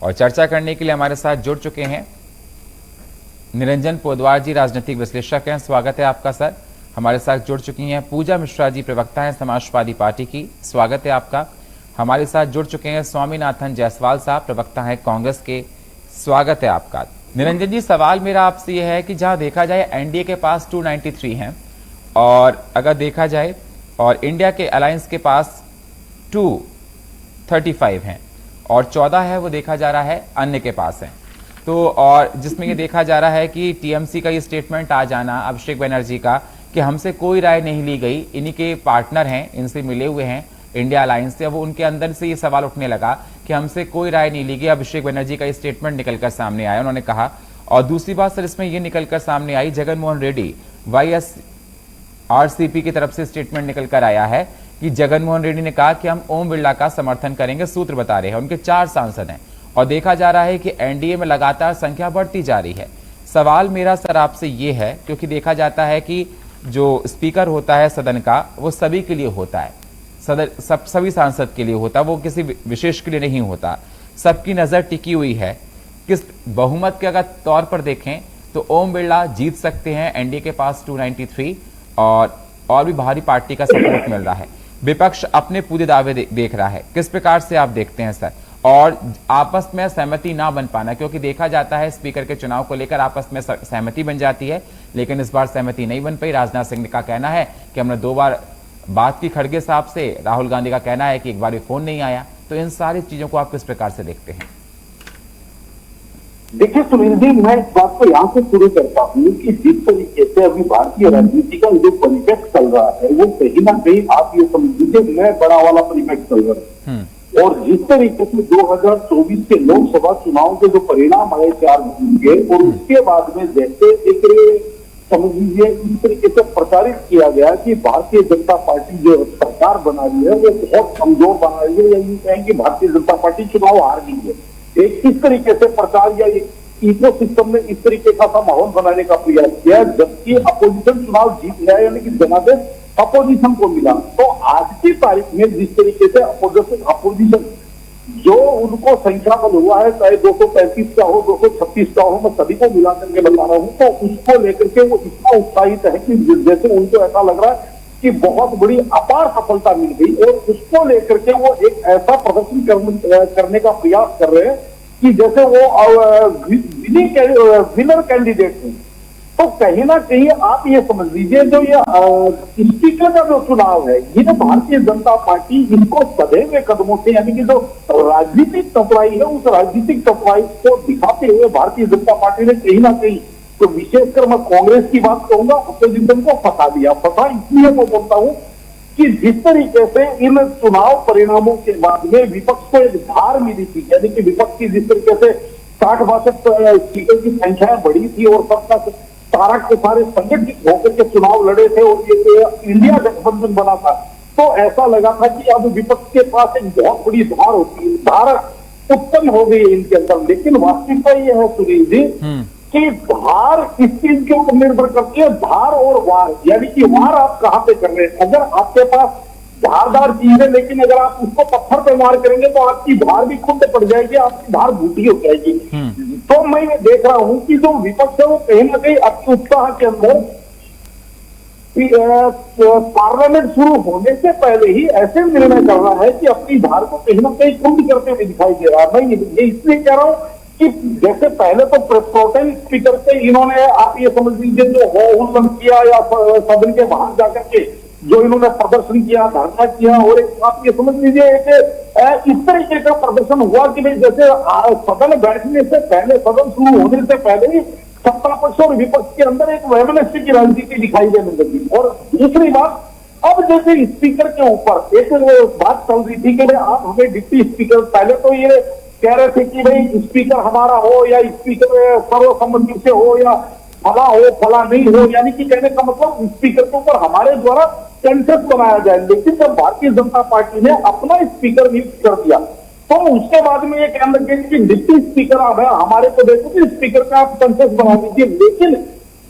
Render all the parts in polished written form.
और चर्चा करने के लिए हमारे साथ जुड़ चुके हैं निरंजन पोदवार जी, राजनीतिक विश्लेषक हैं। स्वागत है आपका सर। हमारे साथ जुड़ चुकी हैं पूजा मिश्रा जी, प्रवक्ता हैं समाजवादी पार्टी की। स्वागत है आपका। हमारे साथ जुड़ चुके हैं स्वामीनाथन जायसवाल साहब, प्रवक्ता हैं कांग्रेस के। स्वागत है आपका। निरंजन जी, सवाल मेरा आपसे यह है कि जहां देखा जाए एनडीए के पास 293 हैं और अगर देखा जाए और इंडिया के अलायंस के पास 235 हैं और 14 है वो देखा जा रहा है अन्य के पास है। तो और जिसमें ये देखा जा रहा है कि टीएमसी का ये स्टेटमेंट आ जाना अभिषेक बनर्जी का कि हमसे कोई राय नहीं ली गई, इन्हीं के पार्टनर हैं, इनसे मिले हुए हैं इंडिया अलायंस से। अब उनके अंदर से ये सवाल उठने लगा कि हमसे कोई राय नहीं ली गई। अभिषेक बनर्जी का ये स्टेटमेंट निकलकर सामने आया, उन्होंने कहा। और दूसरी बात सर इसमें ये निकलकर सामने आई, जगन मोहन रेड्डी YSRCP की तरफ से स्टेटमेंट निकलकर आया है कि जगन मोहन रेड्डी ने कहा कि हम ओम बिरला का समर्थन करेंगे। सूत्र बता रहे हैं, उनके 4 सांसद हैं और देखा जा रहा है कि एनडीए में लगातार संख्या बढ़ती जा रही है। सवाल मेरा सर आपसे ये है, क्योंकि देखा जाता है कि जो स्पीकर होता है सदन का वो सभी के लिए होता है, सभी सांसद के लिए होता है, वो किसी विशेष के लिए नहीं होता। सबकी नजर टिकी हुई है। किस बहुमत के अगर तौर पर देखें तो ओम बिरला जीत सकते हैं, एनडीए के पास 293 और भी बाहरी पार्टी का सपोर्ट मिल रहा है। विपक्ष अपने पूरे दावे देख रहा है। किस प्रकार से आप देखते हैं सर? और आपस में सहमति ना बन पाना, क्योंकि देखा जाता है स्पीकर के चुनाव को लेकर आपस में सहमति बन जाती है, लेकिन इस बार सहमति नहीं बन पाई। राजनाथ सिंह का कहना है कि हमने 2 बार बात की खड़गे साहब से, राहुल गांधी का कहना है कि एक बार भी फोन नहीं आया। तो इन सारी चीजों को आप किस प्रकार से देखते हैं? देखिए सुनील जी, मैं इस बात को यहाँ से शुरू करता हूँ कि जिस तरीके से अभी भारतीय राजनीति का जो परिपेक्ष चल रहा है वो कहीं ना कहीं आप ये समझ लीजिए नया बड़ा वाला परिपेक्ष चल रहा है। और जिस तरीके से 2024 के लोकसभा चुनाव के जो परिणाम आए 4 जून के, और उसके बाद में जैसे एक समझ लीजिए इस तरीके से प्रचारित किया गया कि भारतीय जनता पार्टी जो सरकार बना रही है वो बहुत कमजोर बना रही है, या यूं कहें कि भारतीय जनता पार्टी चुनाव हार गई है। एक इस तरीके से प्रचार या इको सिस्टम ने इस तरीके का माहौल बनाने का प्रयास किया, जबकि अपोजिशन चुनाव जीत गया, यानी कि जनादेश अपोजिशन को मिला। तो आज की तारीख में जिस तरीके से अपोजिशन जो उनको संख्या बल हुआ है, चाहे 235 का हो, 236 का हो, मैं सभी को मिला करके बता रहा हूं, तो उसको लेकर के वो इतना उत्साहित है कि जैसे उनको ऐसा लग रहा है कि बहुत बड़ी अपार सफलता मिल गई, और उसको लेकर के वो एक ऐसा प्रदर्शन करने का प्रयास कर रहे हैं कि जैसे वो विनर कैंडिडेट हैं। तो कहीं ना कहीं आप ये समझ लीजिए जो ये स्पीकर का जो चुनाव है, ये भारतीय जनता पार्टी इसको सधे हुए कदमों से, यानी कि जो राजनीतिक टकराई है उस राजनीतिक टकराई को दिखाते हुए भारतीय जनता पार्टी ने कहीं ना कहीं, तो विशेषकर मैं कांग्रेस की बात कहूंगा, अपोजिशन को फंसा दिया। फंसा इसलिए मैं बोलता हूं कि जिस तरीके से इन चुनाव परिणामों के बाद में विपक्ष को एक धार मिली थी, यानी कि विपक्ष की जिस तरीके से 60-62 सीटों की संख्या बढ़ी थी और सबका सारा के सारे संगठित होकर के चुनाव लड़े थे और ये इंडिया गठबंधन बना था, तो ऐसा लगा था कि अब विपक्ष के पास एक बहुत बड़ी धार होती है, धार उत्पन्न हो गई है इनके अंदर। लेकिन वास्तविकता ये है सुनील जी कि धार इस चीज के ऊपर निर्भर करती है, धार और वार, यानी कि वार आप कहां पे कर रहे हैं। अगर आपके पास धारदार चीज है, लेकिन अगर आप उसको पत्थर पे वार करेंगे तो आपकी धार भी खुद पड़ जाएगी, आपकी धार बूटी हो जाएगी। तो मैं ये देख रहा हूं कि जो विपक्ष है वो कहीं ना कहीं अपने उत्साह के अंदर पार्लियामेंट शुरू होने से पहले ही ऐसे निर्णय कर रहा है कि अपनी धार को कहीं ना कहीं कुंड करते हुए दिखाई दे रहा है। मैं ये इसलिए कह रहा हूं कि जैसे पहले तो प्रोटेम स्पीकर से इन्होंने, आप ये समझ लीजिए, जो उल्लंघन किया या सदन के बाहर जाकर के जो इन्होंने प्रदर्शन किया, धरना किया, और एक आप ये समझ लीजिए एक इस तरीके का प्रदर्शन हुआ कि भाई जैसे सदन बैठने से पहले, सदन शुरू होने से पहले ही सत्ता पक्ष और विपक्ष के अंदर एक वैमनस्य की राजनीति दिखाई देने लगी। और दूसरी बात, अब जैसे स्पीकर के ऊपर एक बात चल रही थी कि भाई आप हमें डिप्टी स्पीकर, पहले तो ये कह रहे थे कि भाई स्पीकर हमारा हो या स्पीकर सर्वसम्मति से हो या फला हो फला नहीं हो, यानी कि कहने का मतलब स्पीकर के ऊपर हमारे द्वारा कंसेप्ट बनाया जाए। लेकिन जब भारतीय जनता पार्टी ने अपना स्पीकर नियुक्त कर दिया तो उसके बाद में ये कहने लगे कि डिप्टी स्पीकर अब है हमारे को, देखो कि स्पीकर का आप कंसेप्ट बना दीजिए। लेकिन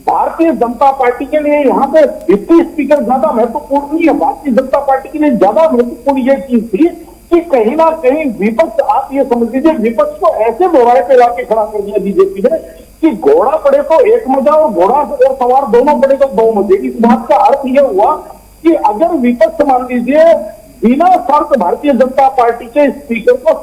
भारतीय जनता पार्टी के लिए यहाँ पे डिप्टी स्पीकर ज्यादा महत्वपूर्ण नहीं है। भारतीय जनता पार्टी के लिए ज्यादा महत्वपूर्ण ये चीज थी कि कि कहीं ना कहीं विपक्ष, आप ये समझ लीजिए, विपक्ष को ऐसे दोहराए पे लाके खड़ा कर दिया बीजेपी ने कि घोड़ा पड़े तो एक मजा और घोड़ा और सवार दोनों पड़े तो दो मजे। इस बात का अर्थ यह हुआ कि अगर विपक्ष मान लीजिए बिना शर्त भारतीय जनता पार्टी के स्पीकर को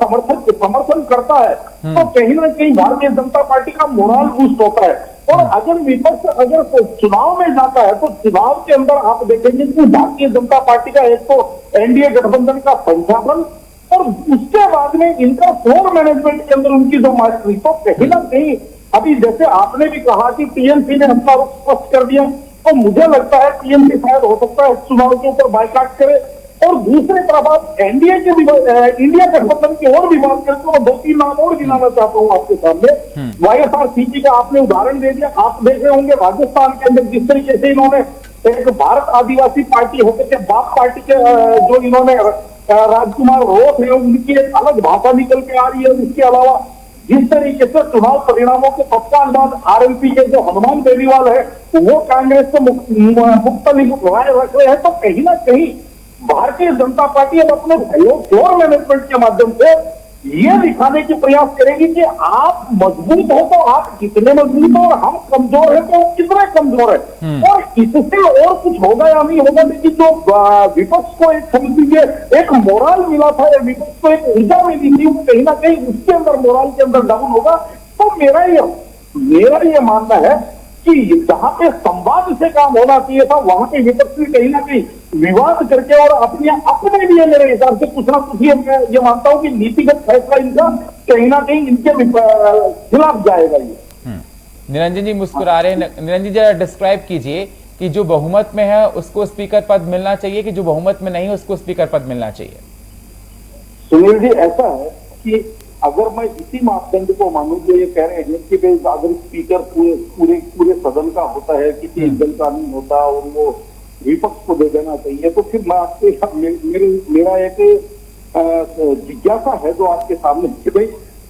समर्थन करता है तो कहीं ना कहीं भारतीय जनता पार्टी का मोरल बूस्ट होता है। और अगर विपक्ष अगर चुनाव में जाता है तो चुनाव के अंदर आप देखेंगे कि भारतीय जनता पार्टी का एक तो एनडीए गठबंधन का संख्याबल और उसके बाद में इनका फ्लोर मैनेजमेंट के अंदर उनकी जो मास्टरी, तो कहीं ना कहीं अभी जैसे आपने भी कहा कि टीएमसी ने अपना रुख स्पष्ट कर दिया, तो मुझे लगता है टीएमसी शायद हो सकता है चुनाव के ऊपर बाइकाट करे। और दूसरी तरफ आप एनडीए के इंडिया गठबंधन की और भी बात करते हो, 2-3 नाम और गिनाना चाहता हूँ आपके सामने। वाईएसआरसीपी का आपने उदाहरण दे दिया। आप देख रहे होंगे राजस्थान के अंदर जिस तरीके से इन्होंने एक भारत आदिवासी पार्टी होकर के बाप पार्टी के जो इन्होंने राजकुमार रोथ है उनकी एक अलग भाषा निकल के आ रही है। उसके अलावा जिस तरीके से चुनाव परिणामों के तत्काल बाद आरएलपी के जो हनुमान बेनीवाल है वो कांग्रेस से मुख्तलिफ राय रख रहे हैं, तो कहीं ना कहीं भारतीय जनता पार्टी अब अपने फ्लोर मैनेजमेंट के माध्यम से ये दिखाने की प्रयास करेगी कि आप मजबूत हो तो आप कितने मजबूत हो और हम कमजोर है तो कितने कमजोर है। और इससे और कुछ होगा या नहीं होगा, लेकिन जो विपक्ष को एक समझ लीजिए एक मोरल मिला था या विपक्ष को एक ऊर्जा मिली थी, कहीं ना कहीं उसके अंदर मोरल के अंदर डाउन होगा। तो मेरा ये मानना है कि जहां पे संवाद से काम होना चाहिए था वहां पे विपक्ष ने कहीं ना कहीं विवाद करके और अपने लिए मेरे हिसाब से कुछ ना कुछ ये मानता हूं कि नीतिगत फैसला इनका कहीं ना कहीं इनके खिलाफ जाएगा। ये निरंजन जी मुस्कुरा रहे हैं। निरंजन जी जरा डिस्क्राइब कीजिए कि जो बहुमत में है उसको स्पीकर पद मिलना चाहिए कि जो बहुमत में नहीं है उसको स्पीकर पद मिलना चाहिए। सुनील जी, ऐसा है कि अगर मैं इसी मापदंड को मानूं तो ये कह रहे हैं कि अगर स्पीकर पूरे सदन का होता है, किसी एक दल का नहीं होता और वो विपक्ष को दे देना चाहिए, तो फिर मैं आपके मेरा एक जिज्ञासा है जो आपके सामने कि भाई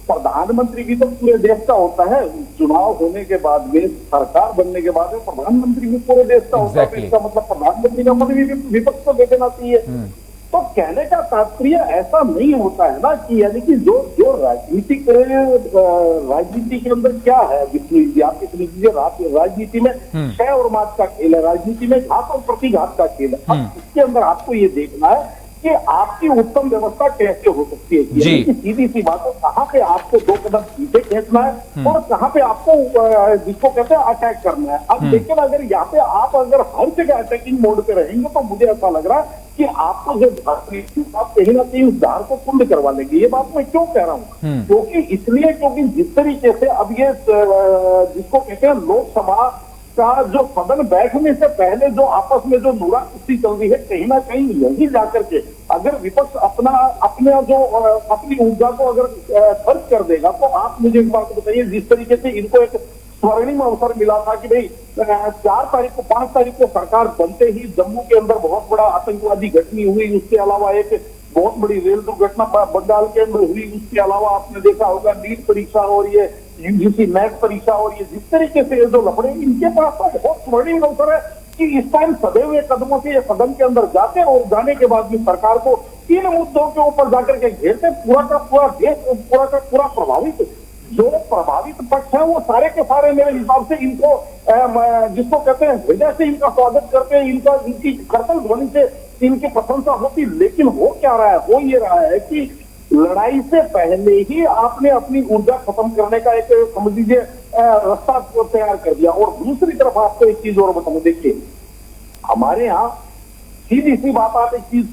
प्रधानमंत्री भी तो पूरे देश का होता है। चुनाव होने के बाद में, सरकार बनने के बाद में प्रधानमंत्री भी पूरे देश का होता है। इसका मतलब प्रधानमंत्री का पद भी विपक्ष को दे देना चाहिए। तो कहने का तात्पर्य ऐसा नहीं होता है ना कि यानी कि जो राजनीति के अंदर क्या है, आप समझ लीजिए राजनीति में क्षय और मात का खेल है, राजनीति में घात और प्रतिघात का खेल है। अब इसके अंदर आपको ये देखना है कि आपकी उत्तम व्यवस्था कैसे हो सकती है। सीधी सी बात है, कहाँ पे आपको 2 कदम पीछे खींचना है और कहाँ पे आपको जिसको कहते हैं अटैक करना है। अब लेकिन अगर यहाँ पे आप अगर हर जगह अटैकिंग मोड पे रहेंगे तो मुझे ऐसा लग रहा है कि आपको जो आप कहीं ना कहीं उस धार को कुंड करवा लेंगे। ये बात मैं क्यों कह रहा हूँ, क्योंकि जिस तरीके से अब ये जिसको कहते हैं लोकसभा का जो सदन बैठने से पहले जो आपस में जो नूरा कुश्ती चल रही है, कहीं ना कहीं यही जाकर के अगर विपक्ष अपनी ऊर्जा को अगर खर्च कर देगा तो आप मुझे एक बात बताइए, जिस तरीके से इनको एक स्वर्णिम अवसर मिला था कि भाई 5 तारीख को सरकार बनते ही जम्मू के अंदर बहुत बड़ा आतंकवादी घटना हुई, उसके अलावा एक बहुत बड़ी रेल दुर्घटना बंगाल के अंदर हुई, उसके अलावा आपने देखा होगा नीट परीक्षा और ये यूजीसी नेट परीक्षा और ये जिस तरीके से जो लफड़े, इनके पास बहुत स्वर्णिम अवसर है कि इस टाइम सदे हुए कदमों से ये सदन के अंदर जाते हैं और जाने के बाद भी सरकार को इन मुद्दों के ऊपर जाकर के घेरते, पूरा का पूरा देश पूरा का पूरा प्रभावित, जो प्रभावित पक्ष है वो सारे के सारे मेरे हिसाब से इनको जिसको कहते हैं हृदय से इनका स्वागत करते हैं, इनकी करतल ध्वनि से इनकी प्रशंसा होती। लेकिन हो क्या रहा है, हो ये रहा है कि लड़ाई से पहले ही आपने अपनी ऊर्जा खत्म करने का एक समझ लीजिए रास्ता तैयार कर दिया। और दूसरी तरफ आपको एक चीज और बताऊं, देखिए हमारे यहाँ सीधी सी बात, आप एक चीज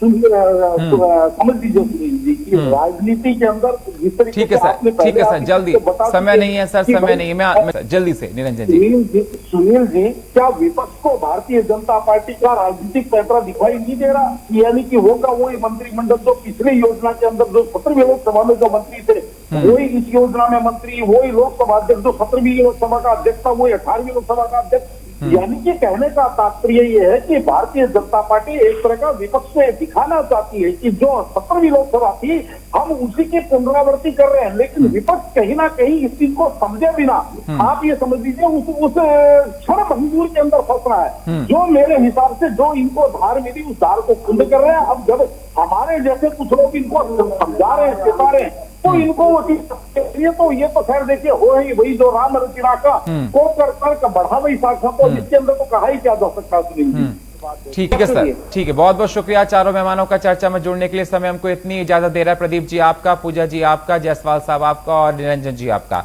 समझ लीजिए कि राजनीति के अंदर जिस तरीके ठीक है सर जल्दी, समय नहीं है सर, समय नहीं है, मैं जल्दी से निरंजन जी। सुनील जी, क्या विपक्ष को भारतीय जनता पार्टी का राजनीतिक पैतरा दिखाई नहीं दे रहा? यानी कि होगा वही मंत्रिमंडल जो पिछली योजना के अंदर जो 17वीं लोकसभा में जो मंत्री थे वही इस योजना में मंत्री, वही लोकसभा अध्यक्ष जो 17वीं लोकसभा का अध्यक्ष था वही 18वीं लोकसभा का अध्यक्ष, यानी कि कहने का तात्पर्य ये है कि भारतीय जनता पार्टी एक तरह का विपक्ष से दिखाना चाहती है कि जो 17वीं लोकसभा थी हम उसी की पुनरावृत्ति कर रहे हैं, लेकिन विपक्ष कहीं ना कहीं इस चीज को समझे बिना आप ये समझ लीजिए उस क्षण भंगूर के अंदर फंस रहा है। जो मेरे हिसाब से जो इनको धार मिली उस धार को कुंद कर रहे हैं। अब जब हमारे जैसे कुछ लोग इनको समझा रहे हैं, चेता रहे हैं, तो इनको वो चीज तो ये तो खैर देखिए हो ही वही जो राम रचिना का को कर बढ़ा वही शाखा, तो इसके अंदर तो कहा ही क्या जा सकता है। ठीक है सर, ठीक है, बहुत बहुत शुक्रिया चारों मेहमानों का चर्चा में जुड़ने के लिए। समय हमको इतनी इजाजत दे रहा है। प्रदीप जी आपका, पूजा जी आपका, जायसवाल साहब आपका और निरंजन जी आपका।